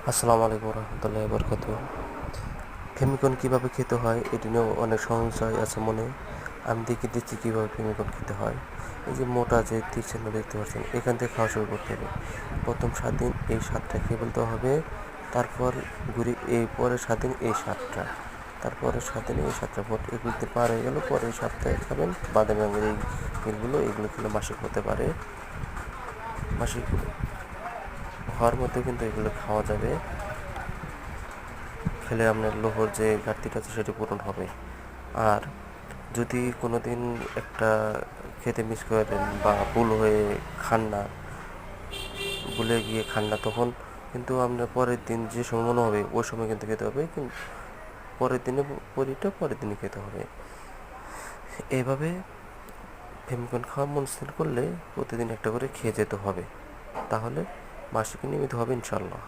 আসসালামু আলাইকুম রহমতুল্লাহ বরকাত। ফেমিকন কীভাবে খেতে হয় এটি নিয়েও অনেক সংশয় আছে মনে। আমি দেখিয়ে দিচ্ছি কীভাবে ফেমিকন খেতে হয়। এই যে মোটা যে তীর চিহ্ন দেখতে পাচ্ছেন, এখান থেকে খাওয়া শুরু করতে হবে। প্রথম 7 দিন এই স্বাদটা খেয়ে ফেলতে হবে। তারপর ঘুরি এই পরের 7 দিন এই স্বাদটা, তারপরে 7 দিন এই স্বাদটা, পর এগুলো দিন পার হয়ে গেল, পরে এই সপ্তাহে খাবেন বাদামি রঙের এই মিলগুলো। এগুলো খেলে মাসিক হতে পারে। মাসিক হওয়ার মধ্যে কিন্তু এগুলো খাওয়া যাবে। খেলে আপনার লোহর যে ঘাটতিটা আছে সেটি পূরণ হবে। আর যদি কোনো দিন একটা খেতে মিস করে দেন বা ভুল হয়ে খান না, ভুলে গিয়ে খান না, তখন কিন্তু আপনার পরের দিন যে সময় মনে হবে ওই সময় কিন্তু খেতে হবে। কিন্তু পরের দিনে পরিটা পরের দিনে খেতে হবে। এইভাবে ফেমিকন খাওয়া মনস্থির করলে প্রতিদিন একটা করে খেয়ে যেতে হবে। তাহলে মাসিক নিয়মিত হবে ইনশাল্লাহ।